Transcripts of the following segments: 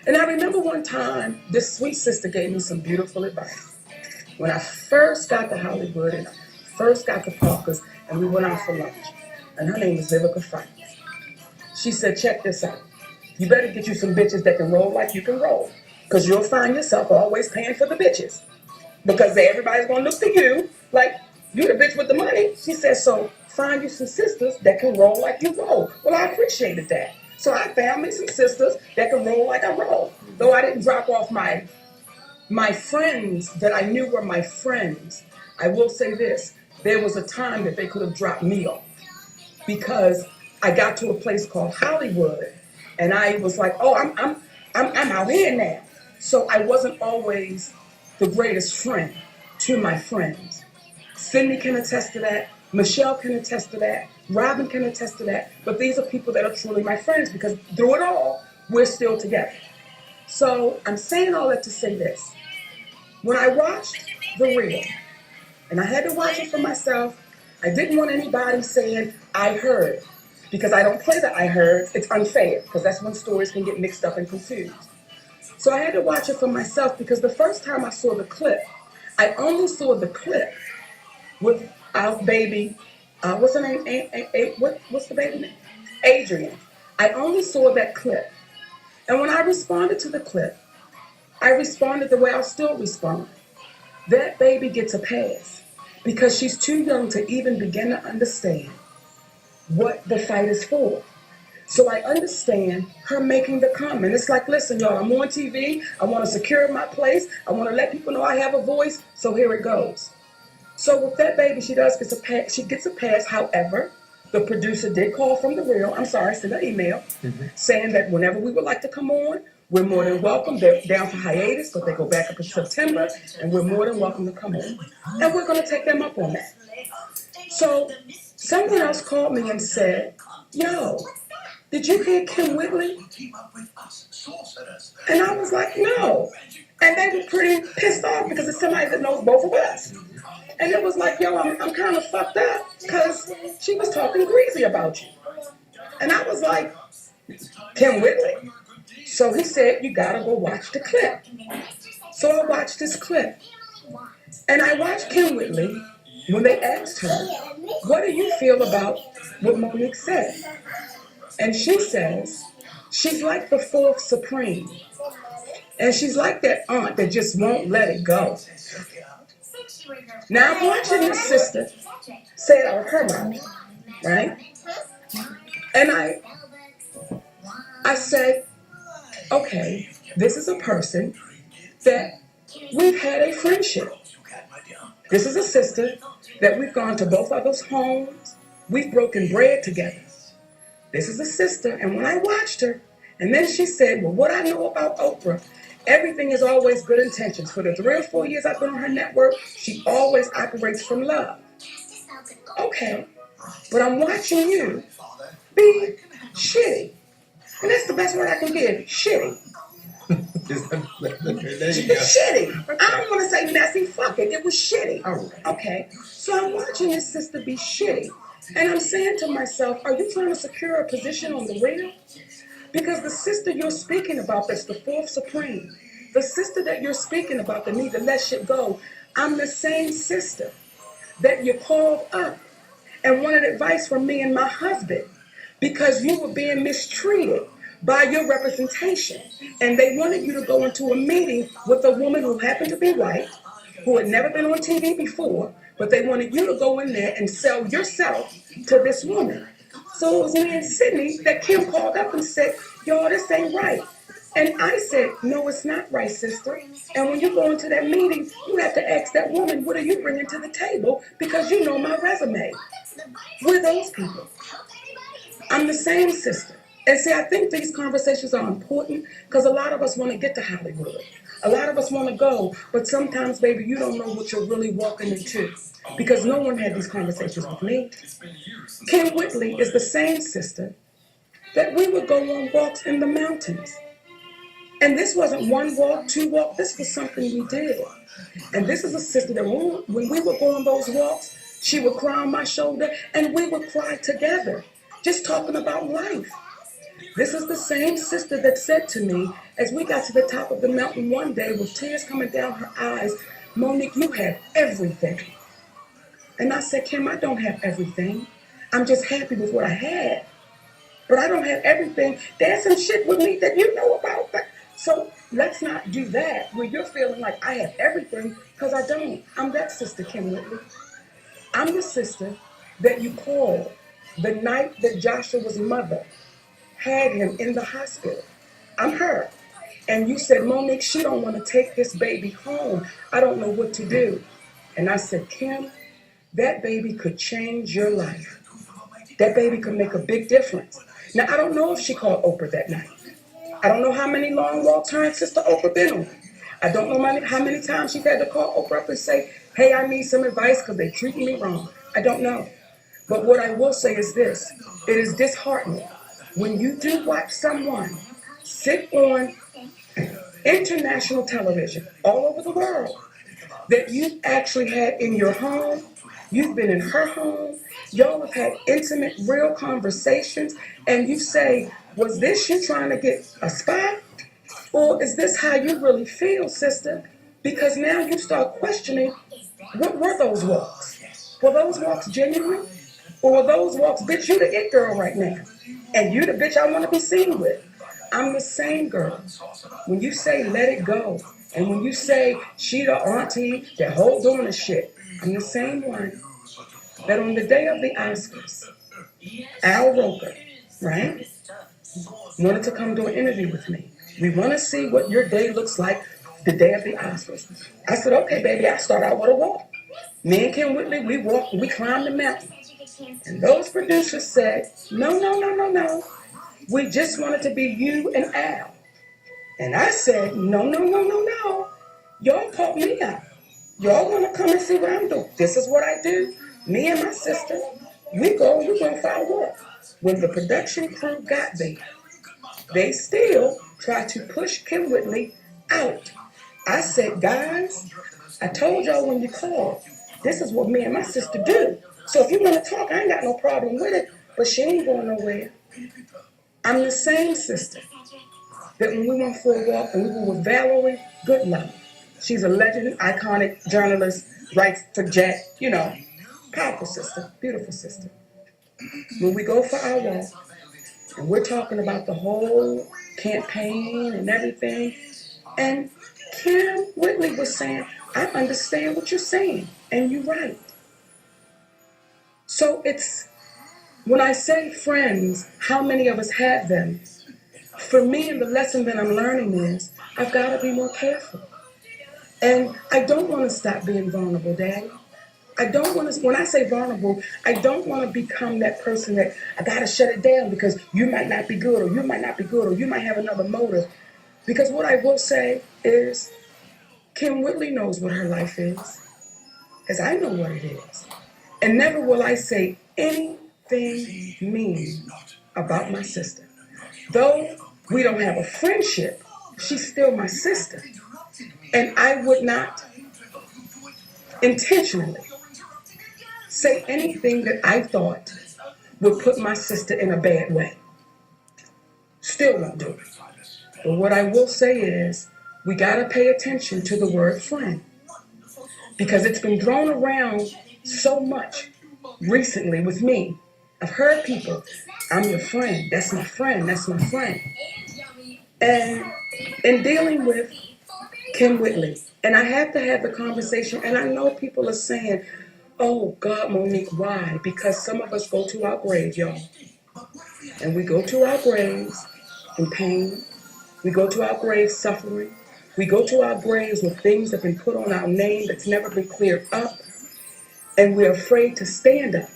And I remember one time, this sweet sister gave me some beautiful advice. When I first got to Hollywood and I first got to Parker's and we went out for lunch, and her name is Vivica Frank. She said, check this out. You better get you some bitches that can roll like you can roll. Because you'll find yourself always paying for the bitches. Because everybody's going to look to you like you the bitch with the money. She said, so find you some sisters that can roll like you roll. Well, I appreciated that. So I found me some sisters that can roll like I roll. Though I didn't drop off my friends that I knew were my friends. I will say this. There was a time that they could have dropped me off. Because I got to a place called Hollywood. And I was like, oh, I'm out here now. So I wasn't always the greatest friend to my friends. Cindy can attest to that. Michelle can attest to that. Robin can attest to that. But these are people that are truly my friends because through it all, we're still together. So I'm saying all that to say this. When I watched The Real, and I had to watch it for myself, I didn't want anybody saying, I heard. Because I don't play the I heard. It's unfair because that's when stories can get mixed up and confused. So I had to watch it for myself because the first time I saw the clip, I only saw the clip with our baby, what's her name? What's the baby name? Adrian. I only saw that clip. And when I responded to the clip, I responded the way I'll still respond. That baby gets a pass because she's too young to even begin to understand what the fight is for. So I understand her making the comment. It's like, listen, y'all, I'm on TV. I want to secure my place. I want to let people know I have a voice. So here it goes. So with that baby, she gets a pass. She gets a pass. However, the producer did call from The Real. I'm sorry, sent an email saying that whenever we would like to come on, we're more than welcome. They're down for hiatus, but they go back up in September, and we're more than welcome to come on. And we're going to take them up on that. So someone else called me and said, yo, did you hear Kym Whitley? And I was like, no. And they were pretty pissed off because it's somebody that knows both of us. And it was like, yo, I'm kind of fucked up because she was talking greasy about you. And I was like, Kym Whitley? So he said, you gotta go watch the clip. So I watched this clip. And I watched Kym Whitley when they asked her, what do you feel about what Monique said? And she says, she's like the fourth supreme. And she's like that aunt that just won't let it go. Now I'm watching this sister say it out of her mouth, right? And I said, okay, this is a person that we've had a friendship. This is a sister that we've gone to both of us homes. We've broken bread together. This is a sister, and when I watched her, and then she said, well, what I know about Oprah, everything is always good intentions. For the 3 or 4 years I've been on her network, she always operates from love. Okay, but I'm watching you be shitty. And that's the best word I can give, shitty. Shitty. I don't want to say messy, fuck it. It was shitty. Okay, so I'm watching this sister be shitty. And I'm saying to myself, are you trying to secure a position on The Real? Because the sister you're speaking about, that's the fourth supreme, the sister that you're speaking about that need to let shit go, I'm the same sister that you called up and wanted advice from me and my husband because you were being mistreated by your representation. And they wanted you to go into a meeting with a woman who happened to be white, who had never been on TV before, but they wanted you to go in there and sell yourself to this woman. So it was me and Sydney that Kym called up and said, y'all, this ain't right. And I said, no, it's not right, sister. And when you go into that meeting, you have to ask that woman, what are you bringing to the table? Because you know my resume. We're those people. I'm the same sister. And see, I think these conversations are important because a lot of us want to get to Hollywood. A lot of us want to go, but sometimes, baby, you don't know what you're really walking into because no one had these conversations with me. Kym Whitley is the same sister that we would go on walks in the mountains. And this wasn't one walk, 2 walks. This was something we did. And this is a sister that when we would go on those walks, she would cry on my shoulder and we would cry together, just talking about life. This is the same sister that said to me as we got to the top of the mountain one day with tears coming down her eyes, Monique, you have everything. And I said, Kym, I don't have everything. I'm just happy with what I had. But I don't have everything. There's some shit with me that you know about. So let's not do that where you're feeling like I have everything, because I don't. I'm that sister, Kym Whitley. I'm the sister that you called the night that Joshua's mother had him in the hospital. I'm her. And you said, Monique, she don't want to take this baby home. I don't know what to do. And I said, Kym, that baby could change your life. That baby could make a big difference. Now, I don't know if she called Oprah that night. I don't know how many long walks her and Sister Oprah been on. I don't know how many times she's had to call Oprah up and say, hey, I need some advice because they're treating me wrong. I don't know. But what I will say is this. It is disheartening when you do watch someone sit on international television all over the world that you've actually had in your home. You've been in her home. Y'all have had intimate, real conversations. And you say, was this you trying to get a spot? Or is this how you really feel, sister? Because now you start questioning, what were those walks? Were those walks genuine? Or were those walks, bitch, you the it girl right now. And you the bitch I want to be seen with. I'm the same girl. When you say let it go, and when you say she the auntie that holds on to shit, I'm the same one that on the day of the Oscars, Al Roker, right, wanted to come do an interview with me. We want to see what your day looks like the day of the Oscars. I said, okay, baby, I start out with a walk. Me and Kym Whitley, we walked and we climbed the mountain. And those producers said, no, no, no, no, no. We just wanted to be you and Al. And I said, no, no, no, no, no. Y'all caught me out. Y'all want to come and see what I'm doing. This is what I do. Me and my sister, we go for a walk. When the production crew got there, they still tried to push Kym Whitley out. I said, guys, I told y'all when you called, this is what me and my sister do. So if you want to talk, I ain't got no problem with it, but she ain't going nowhere. I'm the same sister that when we went for a walk and we were with Valerie Goodlove, she's a legend, iconic journalist, writes for Jack, powerful sister, beautiful sister. When we go for our walk, and we're talking about the whole campaign and everything, and Kym Whitley was saying, I understand what you're saying, and you're right. So it's, when I say friends, how many of us have them? For me, and the lesson that I'm learning is, I've got to be more careful. And I don't want to stop being vulnerable, Daddy. I don't want to, when I say vulnerable, I don't want to become that person that I got to shut it down because you might not be good, or you might not be good, or you might have another motive. Because what I will say is, Kym Whitley knows what her life is, as I know what it is. And never will I say anything mean about my sister. Though we don't have a friendship, she's still my sister. And I would not intentionally say anything that I thought would put my sister in a bad way. Still won't do it. But what I will say is, we got to pay attention to the word friend. Because it's been thrown around so much recently with me. I've heard people, I'm your friend, that's my friend, that's my friend. And in dealing with Kym Whitley, and I have to have the conversation, and I know people are saying, oh God, Monique, why? Because some of us go to our grave, y'all. And we go to our graves in pain. We go to our graves suffering. We go to our graves with things that have been put on our name that's never been cleared up. And we're afraid to stand up.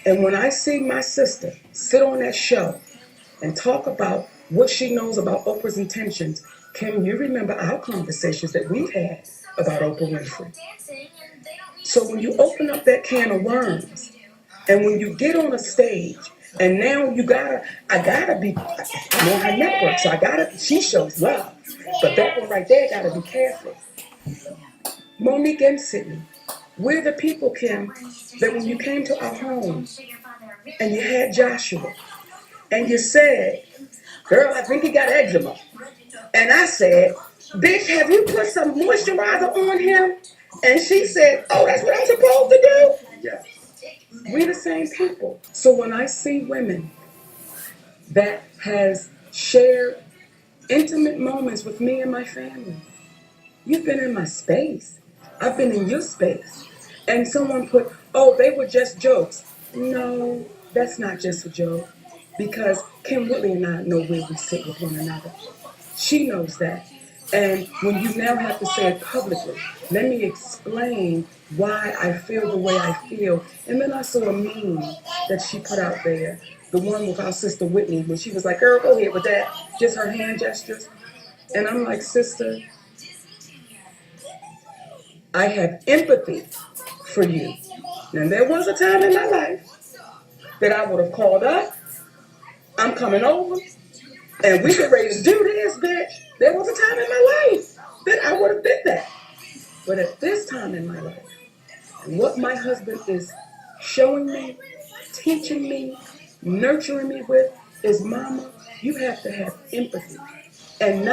And when I see my sister sit on that show and talk about what she knows about Oprah's intentions, Kym, you remember our conversations that we've had about Oprah Winfrey. So when you open up that can of worms, and when you get on a stage, and now I gotta be, I'm on her network, so she shows love. But that one right there, gotta be careful. Monique and Sydney, we're the people, Kym, that when you came to our home and you had Joshua, and you said, girl, I think he got eczema. And I said, bitch, have you put some moisturizer on him? And she said, oh, that's what I'm supposed to do? Yeah. We the same people. So when I see women that has shared intimate moments with me and my family, you've been in my space. I've been in your space. And someone put, oh, they were just jokes. No, that's not just a joke. Because Kym Whitley and I know where we sit with one another. She knows that. And when you now have to say it publicly, let me explain why I feel the way I feel. And then I saw a meme that she put out there, the one with our sister Whitney, when she was like, girl, go ahead with that, just her hand gestures. And I'm like, sister, I have empathy for you. Now, there was a time in my life that I would have called up, I'm coming over, and we get ready to do this, bitch. There was a time in my life that I would have did that. But at this time in my life, what my husband is showing me, teaching me, nurturing me with is, mama, you have to have empathy. And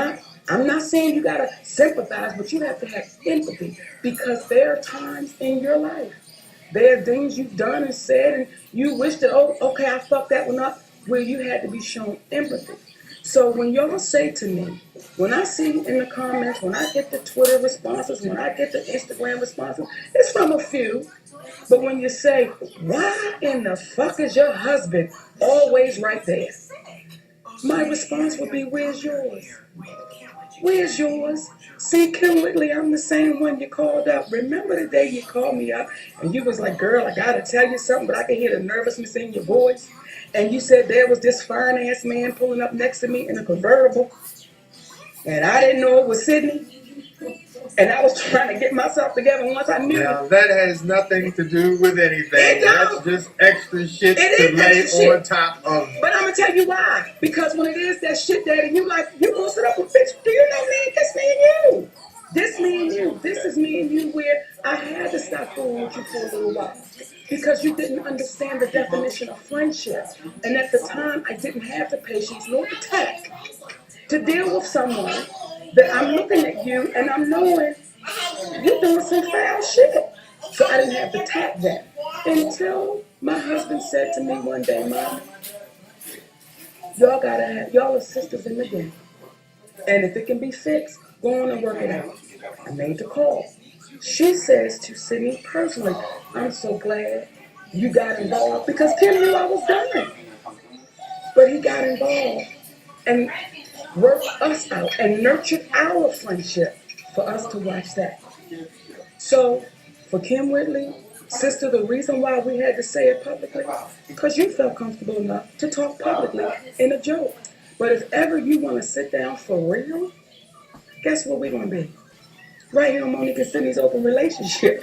I'm not saying you gotta sympathize, but you have to have empathy, because there are times in your life, there are things you've done and said, and you wish that, oh, okay, I fucked that one up, where you had to be shown empathy. So when y'all say to me, when I see in the comments, when I get the Twitter responses, when I get the Instagram responses, it's from a few. But when you say, why in the fuck is your husband always right there? My response would be, where's yours? Where's yours? See, Kym Whitley, I'm the same one you called up. Remember the day you called me up and you was like, girl, I gotta tell you something, but I can hear the nervousness in your voice. And you said there was this fine-ass man pulling up next to me in a convertible, and I didn't know it was Sydney. And I was trying to get myself together once I knew. Now, that has nothing to do with anything. That's just extra shit to lay on top of. But I'm going to tell you why. Because when it is that shit, daddy, you like, you going to sit up and bitch, do you know me? This me and you. This me and you. This is me and you, where I had to stop fooling with you for a little while. Because you didn't understand the definition of friendship. And at the time, I didn't have the patience nor the tact to deal with someone that I'm looking at you and I'm knowing you're doing some foul shit. So I didn't have to tact that. Until my husband said to me one day, Mom, y'all are sisters in the game. And if it can be fixed, go on and work it out. I made the call. She says to Sydney personally, I'm so glad you got involved, because Kym knew I was done. But he got involved and worked us out and nurtured our friendship for us to watch that. So for Kym Whitley, sister, the reason why we had to say it publicly, because you felt comfortable enough to talk publicly in a joke. But if ever you want to sit down for real, guess what we're going to be? Right here on Monique and Sydney's Open Relationship.